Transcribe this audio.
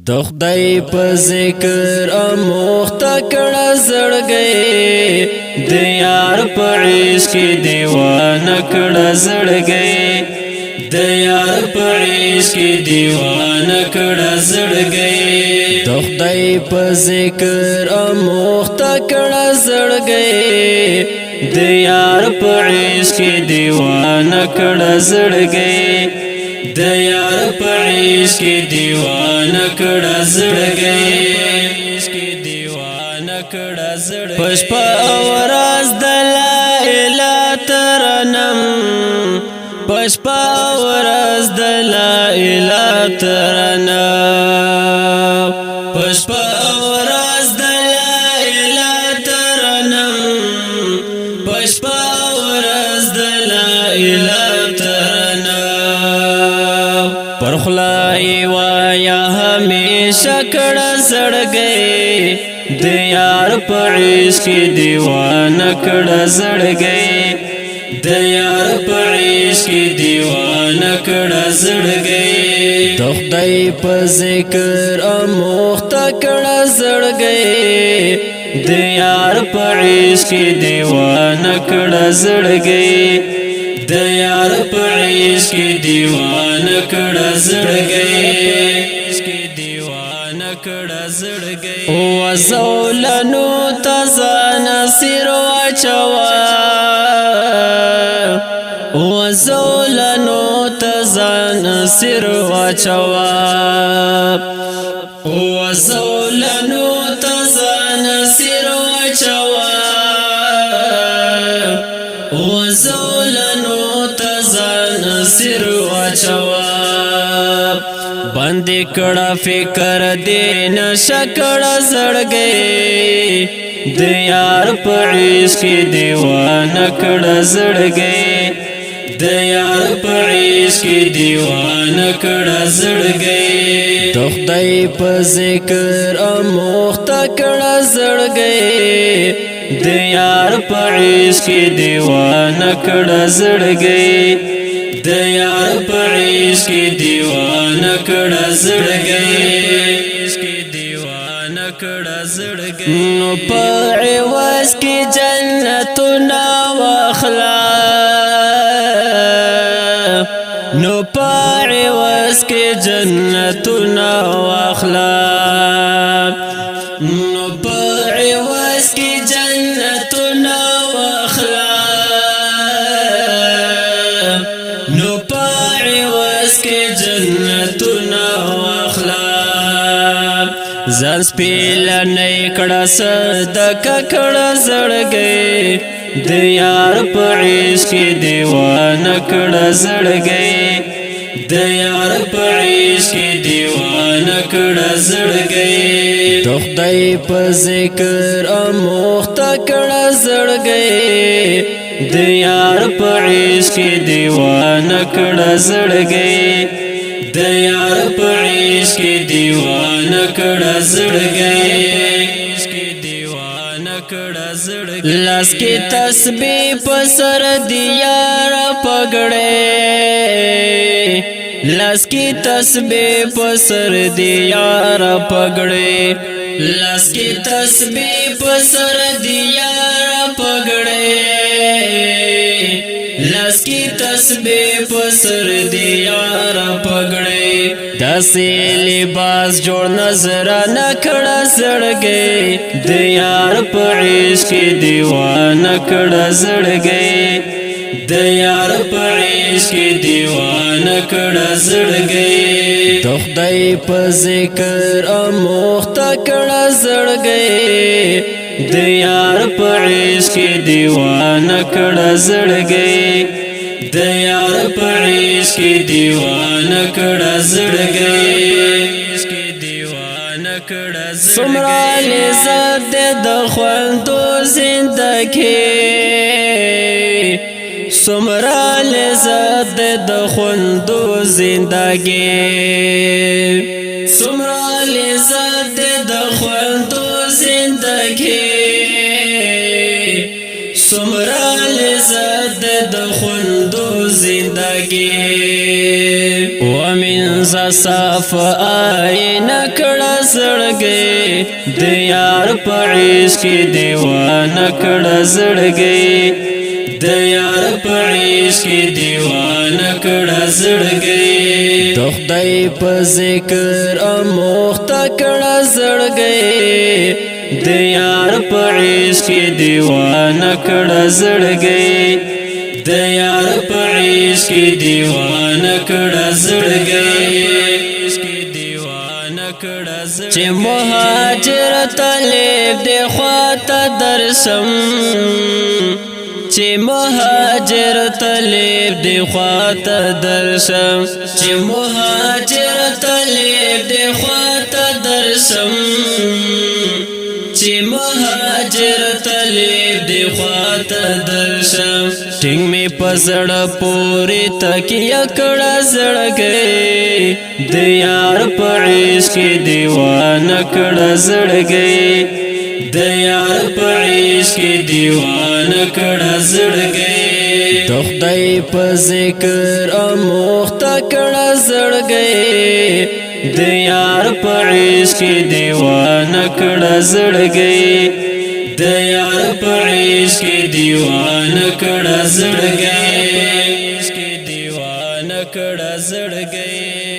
د خدای په ذکر اموخته کړه زړګی د یار په عشق دیوانه کړه زړګی د یار په عشق دیوانه کړه زړګی د خدای په ذکر اموخته کړه زړګی د یار په عشق دیوانه کړه زړګی د یار په عشق دیوانه کړه زړګی دیوانه کړه زړګی پشپا ورځ د لا اله ترنم پشپا ورځ د لا اله ترنم پشپا ورځ د لا اله ترنم پشپا ورځ د لا اله پر خلای وایا همیشه کړه زړګی د یار په عشق دیوانه کړه زړګی د یار په عشق دیوانه کړه زړګی د خدای په ذکر اموخته کړه زړګی د یار په عشق دیوانه کړه زړګی د یار په عشق دیوانه کړه زړګی دیوانه کړه زړګی او زولنو تزان سر واچوا او زولنو تزان سر واچوا او زولنو تزان سر واچوا او زولنو تزان سر واچوا بندی کړه فکر دین شکړه زړګی د یار په عشق دیوانه کړه زړګی د یار په عشق دیوانه کړه زړګی د خدای په ذکر اموخته کړه زړګی د یار په عشق دیوانه کړه زړګی د یار په عشق دیوانه کړه زړګی دیوانه کړه زړګی نو په عوض کې جنتونه واخلا نو په عوض کې جنتونه واخلا نو په عوض کې جنتونه واخلا نو په عوض کې جنتونه واخلا ځان سپېلنی کړه صدقه کړه زړګی د یار په عشق دیوانه کړه زړګی د یار په عشق دیوانه کړه زړګی د خدای په ذکر اموخته کړه زړګی د یار په عشق دیوانه کړه زړګی د یار په عشق دیوانه کړه زړګی لاس کی تسبیح په سر دی یار پګړې لاس کی تسبیح په سر دی یار پګړې لاس کی تسبیح په سر دی یار پګړې لاس کی تسبیح په سر دی یار پګړې داسې لباس جوړ نظر نه کړه زړګی د یار په عشق دیوانه کړه زړګی د یار په عشق دیوانه کړه زړګی د خدای په ذکر اموخته کړه زړګی د یار په عشق دیوانه کړه زړګی د یار په عشق دیوانه کړه زړګی دیوانه کړه زړګی څومره لذت د خوندو زندګی څومره لذت د خوندو زندګی څومره لذت د خوندو زندګی څومره لذت د خوندو زندګی لگی ومن صف آئین کڑا زڑگی دیار پعیش کی دیوان کڑا زڑگی دیار پعیش کی دیوان کڑا زڑگی دخدائی پا ذکر اموختا کڑا زڑگی دیار پعیش کی دیوان کڑا زڑگی دیار پعیش کی دیوان کڑا زڑگی چه مهاجر طالب دی خواتا درشم چه مهاجر طالب دی خواتا درشم چه مهاجر طالب دی خواتا درشم چه مهاجر طالب دی خواتا درشم ټینګ می پزړه پوری تکیه کړه زړګي د یار په عشق کې دیوانه کړه زړګي د یار په عشق کې دیوانه کړه زړګي د خدای په ذکر اموخته کړه زړګي د یار په عشق کې دیوانه کړه زړګي د یار په عشق کې دیوانه کړه زړګي دیوانه کړه زړګي